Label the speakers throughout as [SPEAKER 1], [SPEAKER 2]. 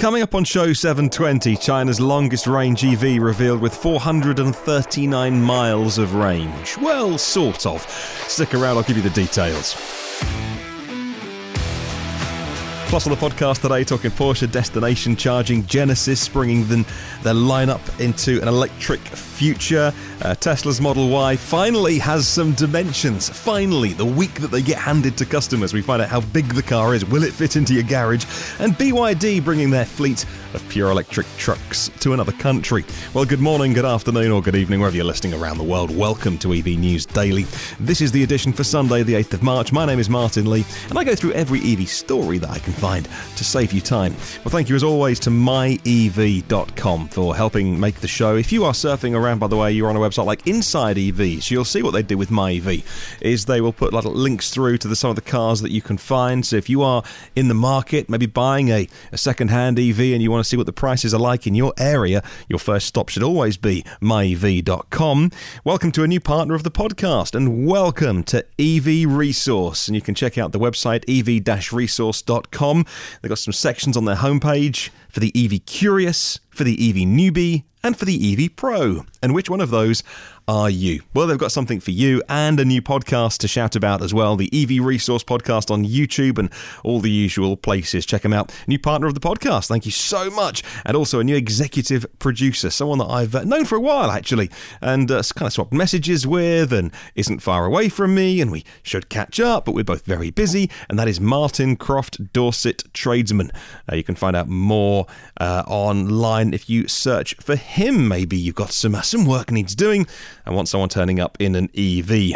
[SPEAKER 1] Coming up on show 720, China's longest range EV revealed with 439 miles of range. Well, sort of. Stick around, I'll give you the details. Plus on the podcast today, talking Porsche Destination Charging, Genesis bringing their lineup into an electric future. Tesla's Model Y finally has some dimensions. Finally, the week that they get handed to customers, we find out how big the car is. Will it fit into your garage? And BYD bringing their fleet of pure electric trucks to another country. Well, good morning, good afternoon, or good evening, wherever you're listening around the world. Welcome to EV News Daily. This is the edition for Sunday, the 8th of March. My name is Martyn Lee, and I go through every EV story that I can find to save you time. Well, thank you as always to myev.com for helping make the show. If you are surfing around, by the way, you're on a website like Inside EVs, you'll see what they do with MyEV is they will put little links through to some of the cars that you can find. So if you are in the market, maybe buying a second-hand EV and you want to see what the prices are like in your area, your first stop should always be myev.com. Welcome to a new partner of the podcast, and welcome to EV Resource. And you can check out the website ev-resource.com. They've got some sections on their homepage for the EV Curious, for the EV Newbie, and for the EV Pro. And which one of those are you? Well, they've got something for you and a new podcast to shout about as well. The EV Resource podcast on YouTube and all the usual places. Check them out. New partner of the podcast. Thank you so much. And also a new executive producer, someone that I've known for a while, actually, and kind of swapped messages with and isn't far away from me, and we should catch up, but we're both very busy, and that is Martyn CROFT, DORSET Tradesmen. You can find out more online if you search for him. Maybe you've got some work needs doing and want someone turning up in an EV.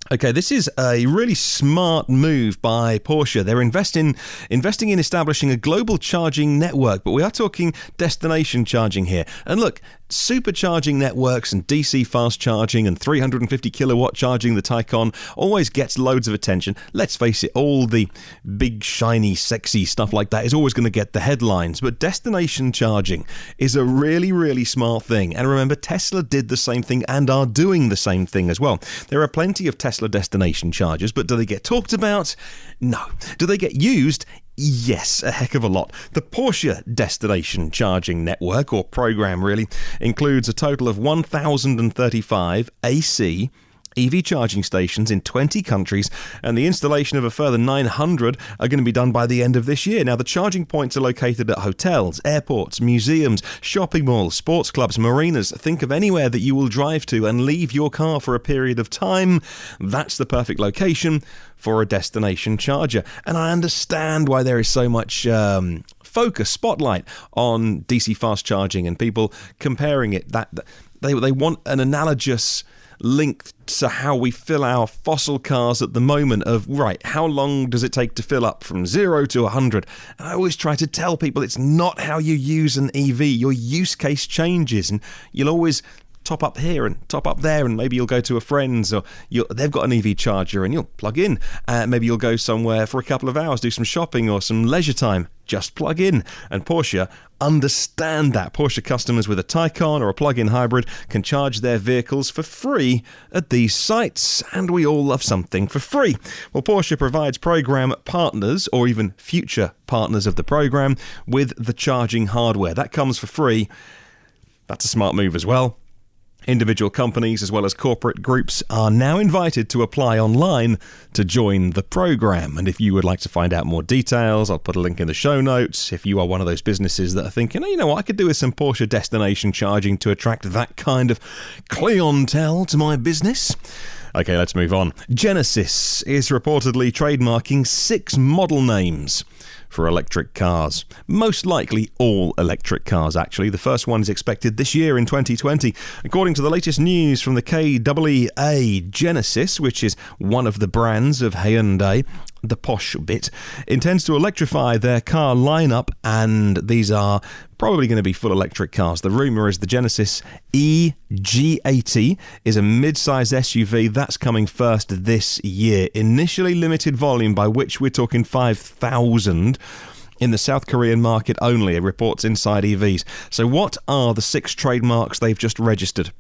[SPEAKER 1] Okay, this is a really smart move by Porsche. They're investing in establishing a global charging network, but we are talking destination charging here. And look, supercharging networks and DC fast charging and 350 kilowatt charging, the Taycan, always gets loads of attention. Let's face it, all the big, shiny, sexy stuff like that is always going to get the headlines. But destination charging is a really, really smart thing. And remember, Tesla did the same thing and are doing the same thing as well. There are plenty of Tesla destination chargers, but do they get talked about? No. Do they get used? Yes, a heck of a lot. The Porsche Destination Charging Network, or program really, includes a total of 1,035 AC EV charging stations in 20 countries, and the installation of a further 900 are going to be done by the end of this year. Now, the charging points are located at hotels, airports, museums, shopping malls, sports clubs, marinas. Think of anywhere that you will drive to and leave your car for a period of time. That's the perfect location for a destination charger. And I understand why there is so much focus, spotlight on DC fast charging and people comparing it. That they want an analogous link to how we fill our fossil cars at the moment of, right, how long does it take to fill up from 0 to 100? And I always try to tell people it's not how you use an EV. Your use case changes, and you'll always top up here and top up there, and maybe you'll go to a friend's, or they've got an EV charger and you'll plug in. Maybe you'll go somewhere for a couple of hours, do some shopping or some leisure time. Just plug in. And Porsche understand that. Porsche customers with a Taycan or a plug-in hybrid can charge their vehicles for free at these sites, and we all love something for free. Well, Porsche provides program partners, or even future partners of the program, with the charging hardware. That comes for free. That's a smart move as well. Individual companies as well as corporate groups are now invited to apply online to join the program. And if you would like to find out more details, I'll put a link in the show notes. If you are one of those businesses that are thinking, oh, you know what, I could do with some Porsche destination charging to attract that kind of clientele to my business. Okay, let's move on. Genesis is reportedly trademarking 6 model names for electric cars. Most likely all electric cars, actually. The first one is expected this year in 2020. According to the latest news from the KWA, Genesis, which is one of the brands of Hyundai, the posh bit, intends to electrify their car lineup, and these are probably going to be full electric cars. The rumour is the Genesis EG80 is a mid-size SUV that's coming first this year. Initially limited volume, by which we're talking 5,000 in the South Korean market only, it reports Inside EVs. So what are the 6 trademarks they've just registered?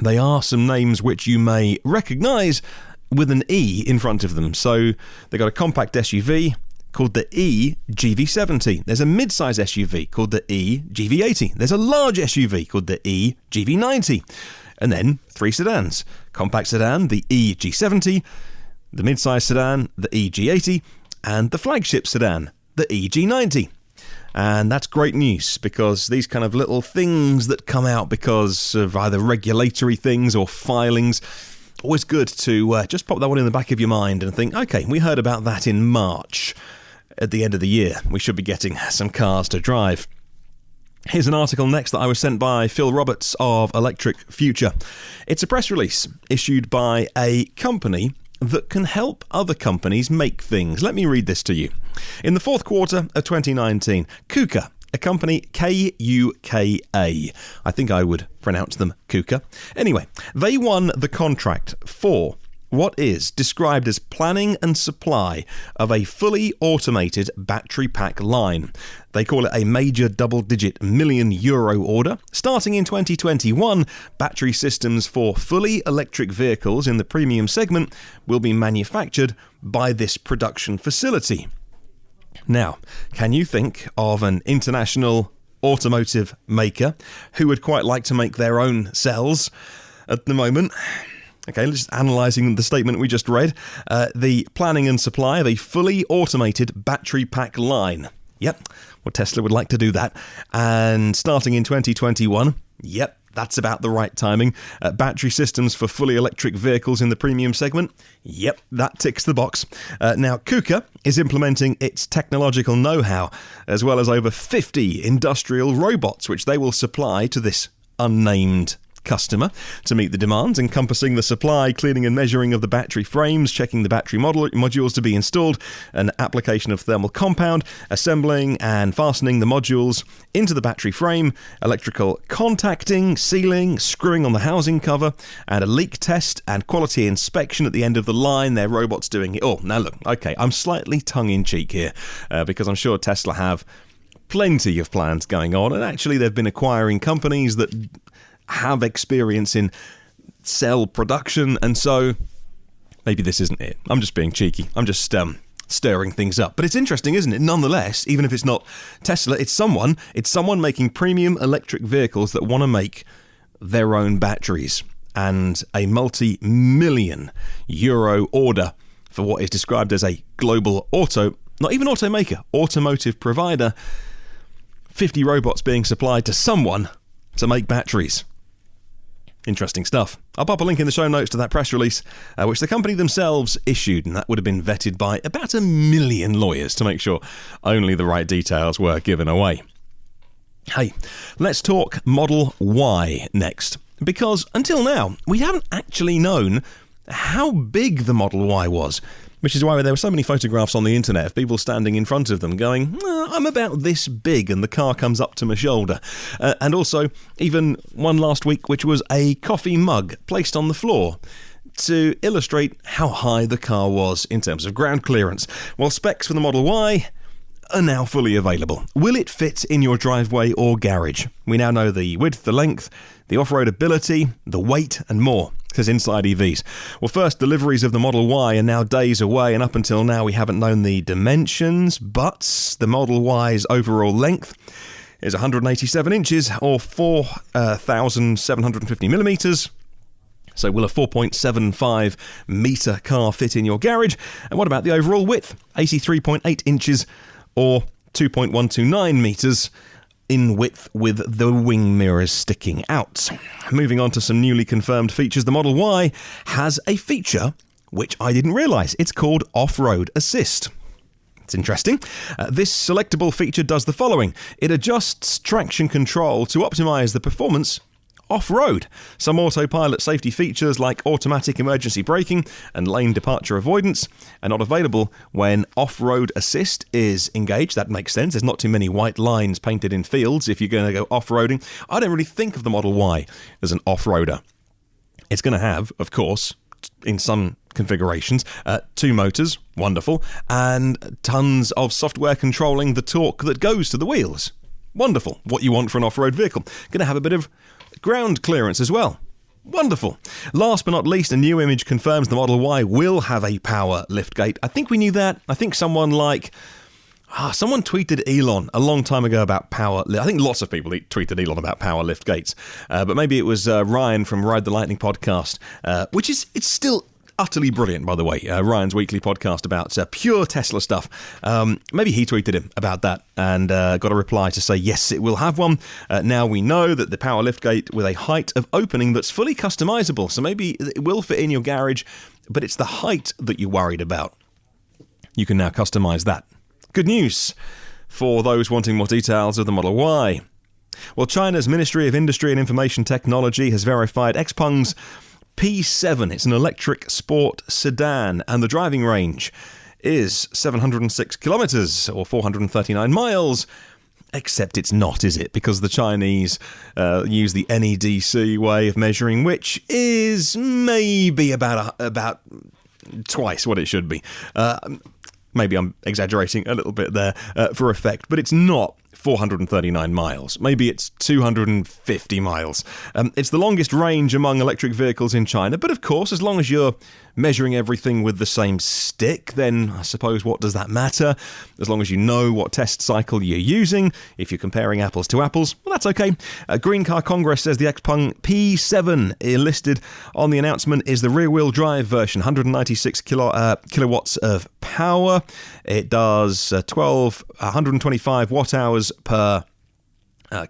[SPEAKER 1] They are some names which you may recognise with an E in front of them. So they've got a compact SUV, called the e-GV70. There's a mid-size SUV called the e-GV80. There's a large SUV called the e-GV90. And then 3 sedans. Compact sedan, the e-G70, the mid-size sedan, the e-G80, and the flagship sedan, the e-G90. And that's great news, because these kind of little things that come out because of either regulatory things or filings, always good to just pop that one in the back of your mind and think, okay, we heard about that in March. At the end of the year, we should be getting some cars to drive. Here's an article next that I was sent by Phil Roberts of Electric Future. It's a press release issued by a company that can help other companies make things. Let me read this to you. In the fourth quarter of 2019, KUKA, a company K-U-K-A, I think I would pronounce them KUKA. Anyway, they won the contract for what is described as planning and supply of a fully automated battery pack line. They call it a major double-digit million euro order. Starting in 2021, battery systems for fully electric vehicles in the premium segment will be manufactured by this production facility. Now, can you think of an international automotive maker who would quite like to make their own cells at the moment? Okay, just analysing the statement we just read. The planning and supply of a fully automated battery pack line. Yep, well, Tesla would like to do that. And starting in 2021, yep, that's about the right timing. Battery systems for fully electric vehicles in the premium segment. Yep, that ticks the box. Now, KUKA is implementing its technological know-how, as well as over 50 industrial robots, which they will supply to this unnamed customer to meet the demands, encompassing the supply, cleaning and measuring of the battery frames, checking the battery modules to be installed, an application of thermal compound, assembling and fastening the modules into the battery frame, electrical contacting, sealing, screwing on the housing cover, and a leak test and quality inspection at the end of the line. Their robots doing it all. Now look, okay, I'm slightly tongue-in-cheek here because I'm sure Tesla have plenty of plans going on, and actually they've been acquiring companies that have experience in cell production, and so maybe this isn't it. I'm just being cheeky. I'm just stirring things up. But it's interesting, isn't it? Nonetheless, even if it's not Tesla, it's someone making premium electric vehicles that want to make their own batteries, and a multi-million euro order for what is described as a global not even automaker, automotive provider. 50 robots being supplied to someone to make batteries. Interesting stuff. I'll pop a link in the show notes to that press release, which the company themselves issued, and that would have been vetted by about 1 million lawyers to make sure only the right details were given away. Hey, let's talk Model Y next, because until now, we haven't actually known how big the Model Y was, which is why there were so many photographs on the internet of people standing in front of them going, I'm about this big, and the car comes up to my shoulder. And also, even one last week, which was a coffee mug placed on the floor to illustrate how high the car was in terms of ground clearance. Well, specs for the Model Y are now fully available. Will it fit in your driveway or garage? We now know the width, the length, the off-road ability, the weight, and more. Says Inside EVs. Well, first deliveries of the Model Y are now days away, and up until now we haven't known the dimensions, but the Model Y's overall length is 187 inches or 4,750 millimetres. So will a 4.75 metre car fit in your garage? And what about the overall width? 83.8 inches or 2.129 metres in width, with the wing mirrors sticking out. Moving on to some newly confirmed features, the Model Y has a feature which I didn't realise. It's called Off-Road Assist. It's interesting. This selectable feature does the following. It adjusts traction control to optimise the performance off-road. Some autopilot safety features like automatic emergency braking and lane departure avoidance are not available when off-road assist is engaged. That makes sense. There's not too many white lines painted in fields if you're going to go off-roading. I don't really think of the Model Y as an off-roader. It's going to have, of course, in some configurations, 2 motors, wonderful, and tons of software controlling the torque that goes to the wheels. Wonderful. What you want for an off-road vehicle. Going to have a bit of ground clearance as well. Wonderful. Last but not least, a new image confirms the Model Y will have a power liftgate. I think we knew that. I think someone like Someone tweeted Elon a long time ago about power. I think lots of people tweeted Elon about power lift gates, but maybe it was Ryan from Ride the Lightning podcast, which it's still utterly brilliant, by the way. Ryan's weekly podcast about pure Tesla stuff. Maybe he tweeted him about that and got a reply to say, yes, it will have one. Now we know that the power lift gate with a height of opening that's fully customizable. So maybe it will fit in your garage, but it's the height that you're worried about. You can now customize that. Good news for those wanting more details of the Model Y. Well, China's Ministry of Industry and Information Technology has verified XPeng's P7. It's an electric sport sedan, and the driving range is 706 kilometers or 439 miles. Except it's not, is it? Because the Chinese use the NEDC way of measuring, which is maybe about twice what it should be. Maybe I'm exaggerating a little bit there for effect, but it's not 439 miles. Maybe it's 250 miles. It's the longest range among electric vehicles in China, but of course, as long as you're measuring everything with the same stick, then I suppose what does that matter? As long as you know what test cycle you're using, if you're comparing apples to apples, well, that's okay. Green Car Congress says the XPeng P7 listed on the announcement is the rear-wheel drive version, 196 kilowatts of power. It does 125 watt-hours per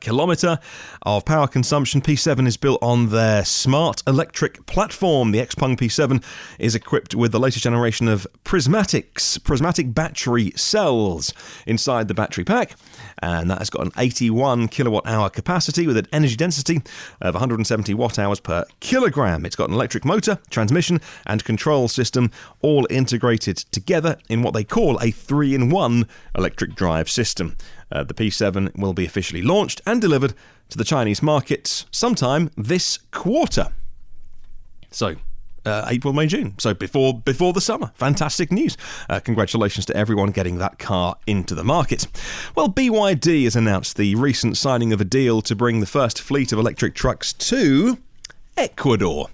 [SPEAKER 1] kilometre of power consumption. P7 is built on their smart electric platform. The XPeng P7 is equipped with the latest generation of prismatic battery cells inside the battery pack, and that has got an 81 kilowatt hour capacity with an energy density of 170 watt hours per kilogram. It's got an electric motor, transmission and control system all integrated together in what they call a 3-in-1 electric drive system. The P7 will be officially launched and delivered to the Chinese markets sometime this quarter. So, April, May, June. So before the summer. Fantastic news. Congratulations to everyone getting that car into the market. Well, BYD has announced the recent signing of a deal to bring the first fleet of electric trucks to Ecuador.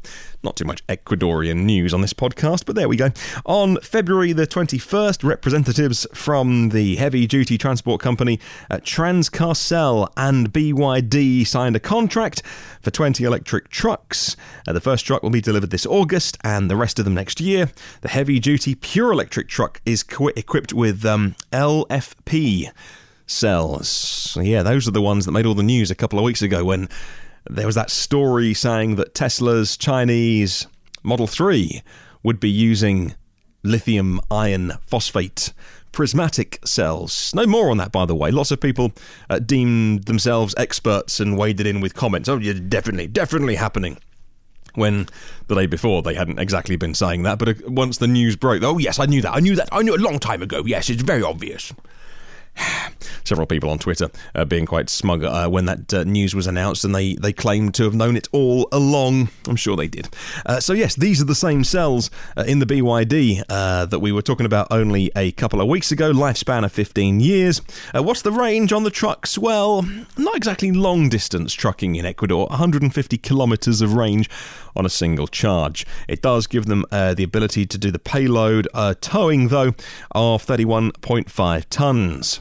[SPEAKER 1] Not too much Ecuadorian news on this podcast, but there we go. On February the 21st, representatives from the heavy-duty transport company Transcarcel and BYD signed a contract for 20 electric trucks. The first truck will be delivered this August and the rest of them next year. The heavy-duty pure electric truck is equipped with LFP cells. Yeah, those are the ones that made all the news a couple of weeks ago when there was that story saying that Tesla's Chinese Model 3 would be using lithium iron phosphate prismatic cells. No more on that, by the way. Lots of people deemed themselves experts and waded in with comments. Oh, yeah, definitely happening. When the day before they hadn't exactly been saying that, but once the news broke, oh yes, I knew it a long time ago. Yes, it's very obvious. Several people on Twitter being quite smug when that news was announced, and they claimed to have known it all along. I'm sure they did. So yes, these are the same cells in the BYD that we were talking about only a couple of weeks ago. Lifespan of 15 years. What's the range on the trucks? Well, not exactly long distance trucking in Ecuador. 150 kilometers of range on a single charge. It does give them the ability to do the payload towing, though, of 31.5 tons.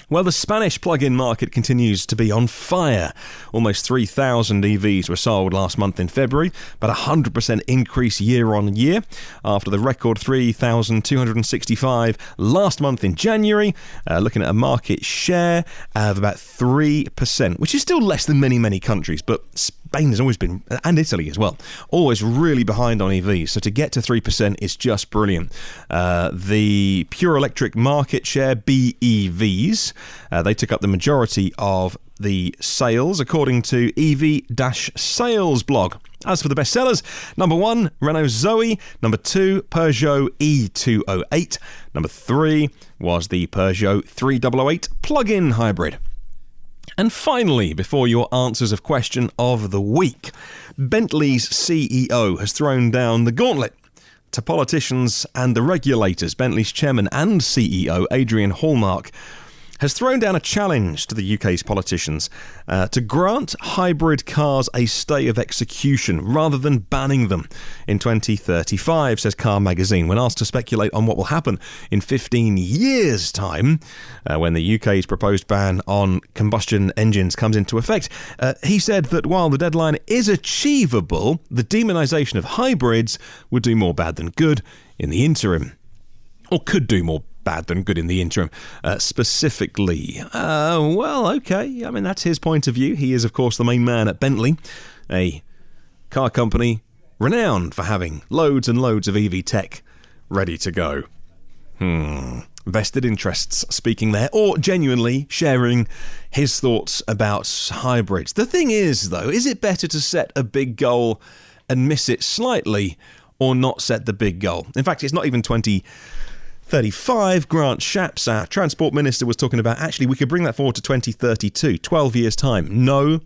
[SPEAKER 1] Well, the Spanish plug-in market continues to be on fire. Almost 3,000 EVs were sold last month in February, but a 100% increase year on year after the record 3,265 last month in January, looking at a market share of about 3%, which is still less than many countries, but Spain has always been, and Italy as well, always really behind on EVs. So to get to 3% is just brilliant. The pure electric market share, BEVs, they took up the majority of the sales, according to EV-Sales blog. As for the bestsellers, number 1, Renault Zoe. Number 2, Peugeot E208. Number 3 was the Peugeot 3008 plug-in hybrid. And finally, before your answers of question of the week, Bentley's CEO has thrown down the gauntlet to politicians and the regulators. Bentley's chairman and CEO, Adrian Hallmark, has thrown down a challenge to the UK's politicians to grant hybrid cars a stay of execution rather than banning them in 2035, says Car Magazine. When asked to speculate on what will happen in 15 years' time, when the UK's proposed ban on combustion engines comes into effect, he said that while the deadline is achievable, the demonisation of hybrids would do more bad than good in the interim. Or could do more bad than good in the interim, specifically. Well, okay. I mean, that's his point of view. He is, of course, the main man at Bentley, a car company renowned for having loads and loads of EV tech ready to go. Vested interests speaking there, or genuinely sharing his thoughts about hybrids. The thing is, though, is it better to set a big goal and miss it slightly, or not set the big goal? In fact, it's not even 2035. Grant Shapps, our transport minister, was talking about, actually, we could bring that forward to 2032, 12 years' time. No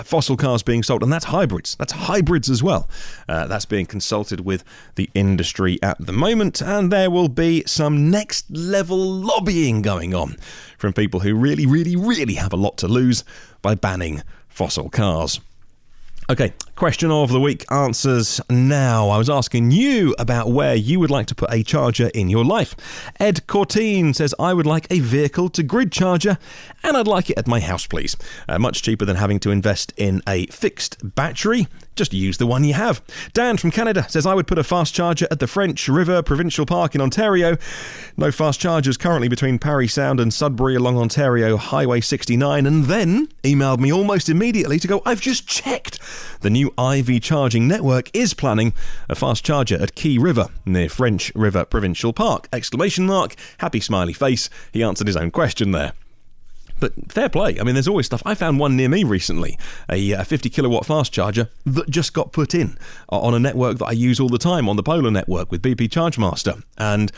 [SPEAKER 1] fossil cars being sold, and that's hybrids. That's hybrids as well. That's being consulted with the industry at the moment, and there will be some next level lobbying going on from people who really, really, really have a lot to lose by banning fossil cars. Okay, question of the week, answers now. I was asking you about where you would like to put a charger in your life. Ed Corteen says, I would like a vehicle-to-grid charger, and I'd like it at my house, please. Much cheaper than having to invest in a fixed battery. Just use the one you have. Dan from Canada says, I would put a fast charger at the French River Provincial Park in Ontario. No fast chargers currently between Parry Sound and Sudbury along Ontario Highway 69, and then emailed me almost immediately to go, I've just checked. The new IV charging network is planning a fast charger at Key River near French River Provincial Park. ! Happy smiley face. He answered his own question there. But fair play. I mean, there's always stuff. I found one near me recently, a 50 kilowatt fast charger that just got put in on a network that I use all the time, on the Polar network with BP Chargemaster, and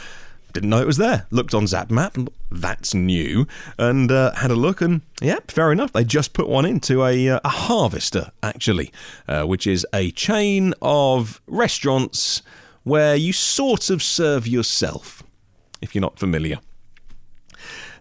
[SPEAKER 1] didn't know it was there. Looked on ZapMap, that's new, and had a look, and yeah, fair enough. They just put one into a Harvester, actually, which is a chain of restaurants where you sort of serve yourself, if you're not familiar.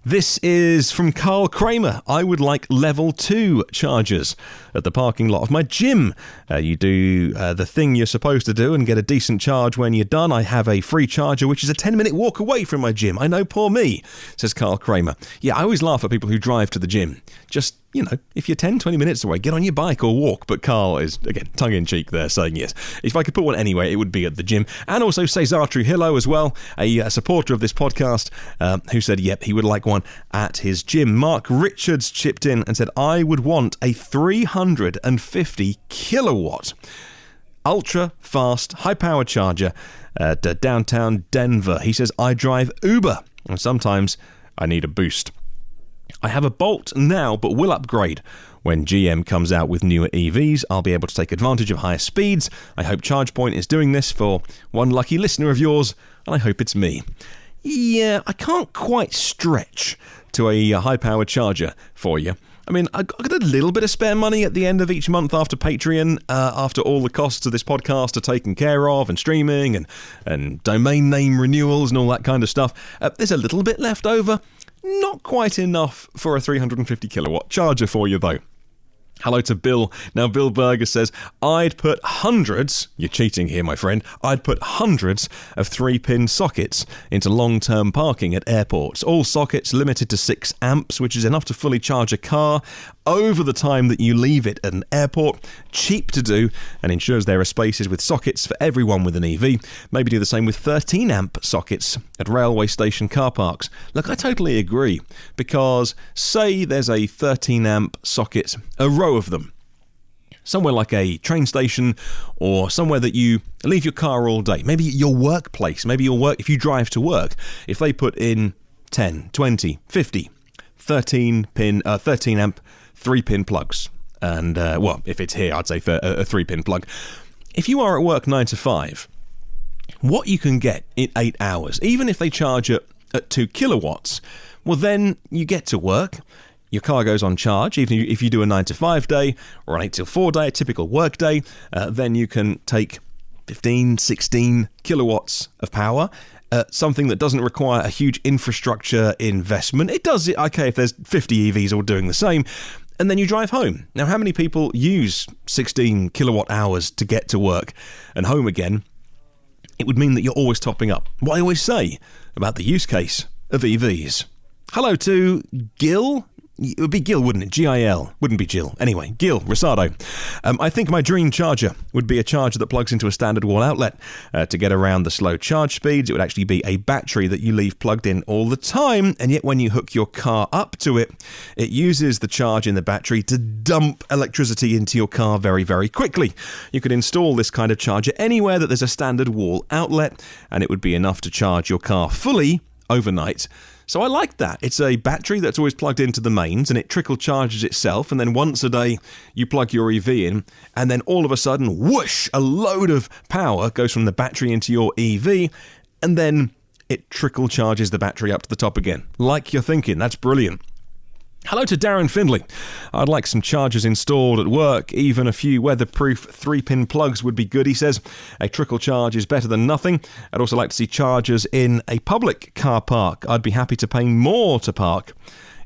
[SPEAKER 1] This is from Carl Kramer. I would like level 2 chargers at the parking lot of my gym. You do the thing you're supposed to do and get a decent charge when you're done. I have a free charger, which is a 10-minute walk away from my gym. I know, poor me, says Carl Kramer. Yeah, I always laugh at people who drive to the gym. Just, you know, if you're 10, 20 minutes away, get on your bike or walk. But Carl is, again, tongue-in-cheek there, saying yes. If I could put one anywhere, it would be at the gym. And also Cesar Trujillo as well, a supporter of this podcast, who said, yep, he would like one at his gym. Mark Richards chipped in and said, I would want a 350 kilowatt ultra-fast, high-power charger at downtown Denver. He says, I drive Uber, and sometimes I need a boost. I have a Bolt now, but will upgrade. When GM comes out with newer EVs, I'll be able to take advantage of higher speeds. I hope ChargePoint is doing this for one lucky listener of yours, and I hope it's me. Yeah, I can't quite stretch to a high-powered charger for you. I mean, I got a little bit of spare money at the end of each month after Patreon, after all the costs of this podcast are taken care of, and streaming, and domain name renewals and all that kind of stuff. There's a little bit left over. Not quite enough for a 350 kilowatt charger for you, though. Hello to Bill. Now, Bill Berger says, I'd put hundreds, you're cheating here, my friend, I'd put hundreds of 3-pin sockets into long-term parking at airports. All sockets limited to 6 amps, which is enough to fully charge a car over the time that you leave it at an airport. Cheap to do, and ensures there are spaces with sockets for everyone with an EV. Maybe do the same with 13-amp sockets at railway station car parks. Look, I totally agree, because say there's a 13-amp socket, a row of them, somewhere like a train station or somewhere that you leave your car all day. Maybe your workplace, maybe your work, if you drive to work, if they put in 10, 20, 50, 13 amp 3-pin plugs. And, well, if it's here, I'd say a 3-pin plug. If you are at work 9 to 5, what you can get in 8 hours, even if they charge it at 2 kilowatts, well, then you get to work, your car goes on charge, even if you do a 9 to 5 day or an 8 till 4 day, a typical work day, then you can take 15, 16 kilowatts of power something that doesn't require a huge infrastructure investment. It does it, okay, if there's 50 EVs all doing the same, and then you drive home. Now, how many people use 16 kilowatt hours to get to work and home again? It would mean that you're always topping up. What I always say about the use case of EVs. Hello to Gil. It would be Gil, wouldn't it? G-I-L. Wouldn't be Jill. Anyway, Gil, Rosado. I think my dream charger would be a charger that plugs into a standard wall outlet. To get around the slow charge speeds, it would actually be a battery that you leave plugged in all the time, and yet when you hook your car up to it, it uses the charge in the battery to dump electricity into your car very, very quickly. You could install this kind of charger anywhere that there's a standard wall outlet, and it would be enough to charge your car fully overnight. So I like that. It's a battery that's always plugged into the mains and it trickle charges itself, and then once a day you plug your EV in and then all of a sudden, whoosh, a load of power goes from the battery into your EV and then it trickle charges the battery up to the top again. Like you're thinking, that's brilliant. Hello to Darren Findlay. I'd like some chargers installed at work. Even a few weatherproof 3-pin plugs would be good, he says. A trickle charge is better than nothing. I'd also like to see chargers in a public car park. I'd be happy to pay more to park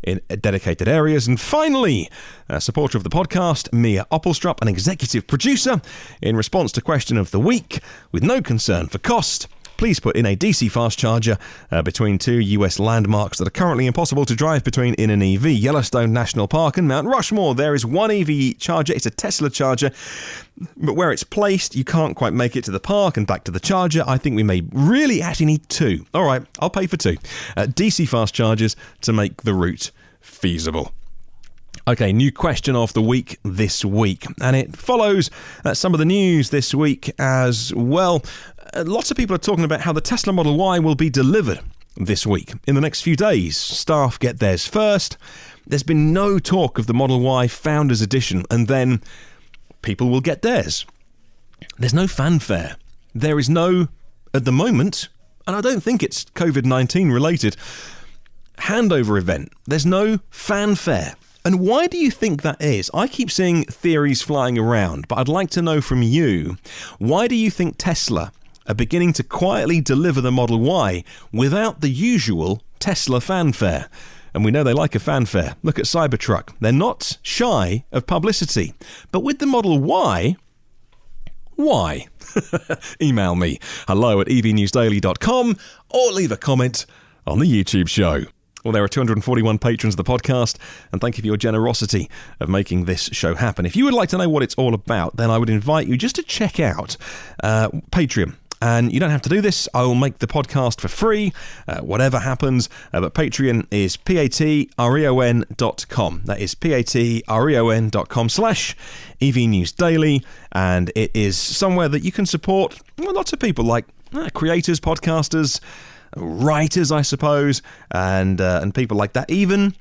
[SPEAKER 1] in dedicated areas. And finally, a supporter of the podcast, Mia Oppelstrup, an executive producer, in response to question of the week, with no concern for cost, please put in a DC fast charger between two US landmarks that are currently impossible to drive between in an EV, Yellowstone National Park and Mount Rushmore. There is one EV charger, it's a Tesla charger, but where it's placed, you can't quite make it to the park and back to the charger. I think we may really actually need two. All right, I'll pay for two. DC fast chargers to make the route feasible. Okay, new question of the week this week, and it follows some of the news this week as well. Lots of people are talking about how the Tesla Model Y will be delivered this week. In the next few days, staff get theirs first. There's been no talk of the Model Y Founders Edition, and then people will get theirs. There's no fanfare. There is no, at the moment, and I don't think it's COVID-19 related, handover event. There's no fanfare. And why do you think that is? I keep seeing theories flying around, but I'd like to know from you, why do you think Tesla are beginning to quietly deliver the Model Y without the usual Tesla fanfare? And we know they like a fanfare. Look at Cybertruck. They're not shy of publicity. But with the Model Y, why? Email me, hello@evnewsdaily.com, or leave a comment on the YouTube show. Well, there are 241 patrons of the podcast, and thank you for your generosity of making this show happen. If you would like to know what it's all about, then I would invite you just to check out Patreon. And you don't have to do this. I will make the podcast for free, whatever happens. But Patreon is patreon.com. That is patreon.com/evnewsdaily. And it is somewhere that you can support lots of people like creators, podcasters, writers, I suppose, and people like that. Even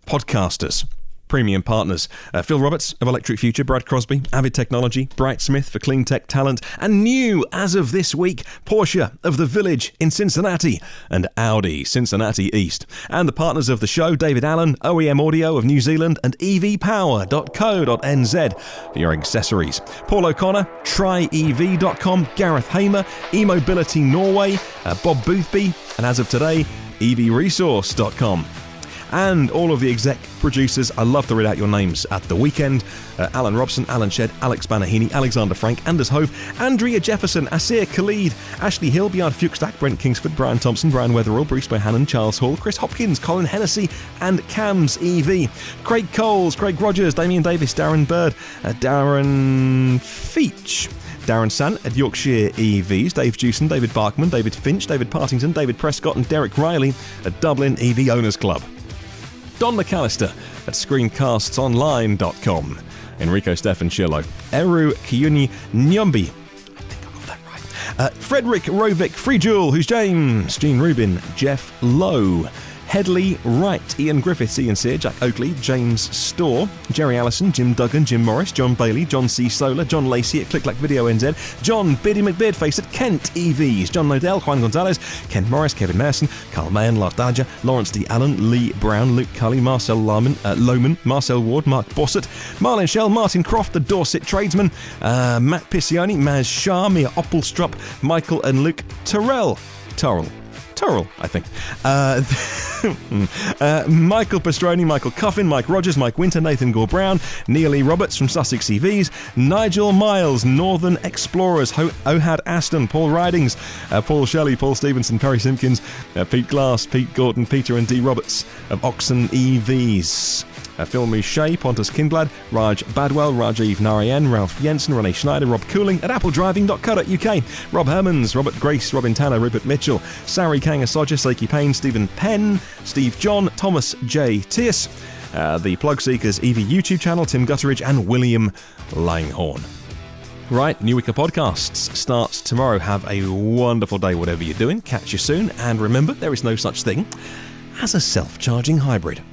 [SPEAKER 1] podcasters. Premium partners, Phil Roberts of Electric Future, Brad Crosby, Avid Technology, Brightsmith for clean tech talent, and new, as of this week, Porsche of the Village in Cincinnati, and Audi Cincinnati East. And the partners of the show, David Allen, OEM Audio of New Zealand, and evpower.co.nz for your accessories. Paul O'Connor, tryev.com, Gareth Hamer, eMobility Norway, Bob Boothby, and as of today, evresource.com. And all of the exec producers, I love to read out your names at the weekend. Alan Robson, Alan Shedd, Alex Banahini, Alexander Frank, Anders Hove, Andrea Jefferson, Asir Khalid, Ashley Hill, Bjard Fuchstack, Brent Kingsford, Brian Thompson, Brian Weatherall, Bruce Bohannon, Charles Hall, Chris Hopkins, Colin Hennessy, and Cams EV. Craig Coles, Craig Rogers, Damien Davis, Darren Bird, Darren Feach, Darren Sant at Yorkshire EVs, Dave Jewson, David Barkman, David Finch, David Partington, David Prescott, and Derek Riley at Dublin EV Owners Club. Don McAllister at screencastsonline.com. Enrico Stefanchillo. Eru Kiyuni Nyombi. I think I got that right. Frederick Rovic, Free Jewel, who's James, Gene Rubin, Jeff Lowe, Headley Wright, Ian Griffiths, Ian Sear, Jack Oakley, James Storr, Jerry Allison, Jim Duggan, Jim Morris, John Bailey, John C. Solar, John Lacey at ClickLack Video NZ, John Biddy McBeardface at Kent EVs, John Nodell, Juan Gonzalez, Ken Morris, Kevin Merson, Carl Mayan, Lars Dodger, Lawrence D. Allen, Lee Brown, Luke Cully, Marcel Lohman, Marcel Ward, Mark Bossett, Marlon Shell, Martin Croft, the Dorset Tradesmen, Matt Piccioni, Maz Shah, Mia Oppelstrup, Michael and Luke Turrell, I think. Michael Pastroni, Michael Coffin, Mike Rogers, Mike Winter, Nathan Gore Brown, Neil E. Roberts from Sussex EVs, Nigel Miles, Northern Explorers, Ohad Aston, Paul Ridings, Paul Shelley, Paul Stevenson, Perry Simpkins, Pete Glass, Pete Gordon, Peter and D. Roberts of Oxon EVs. Phil Mouchet, Pontus Kindblad, Raj Badwell, Rajiv Narayan, Ralph Jensen, Renee Schneider, Rob Cooling at appledriving.co.uk, Rob Hermans, Robert Grace, Robin Tanner, Rupert Mitchell, Sari Kangasoja, Seiki Payne, Stephen Penn, Steve John, Thomas J. Tierce, the Plug Seekers EV YouTube channel, Tim Gutteridge and William Langhorn. Right, New Week of Podcasts starts tomorrow. Have a wonderful day, whatever you're doing. Catch you soon, and remember, there is no such thing as a self-charging hybrid.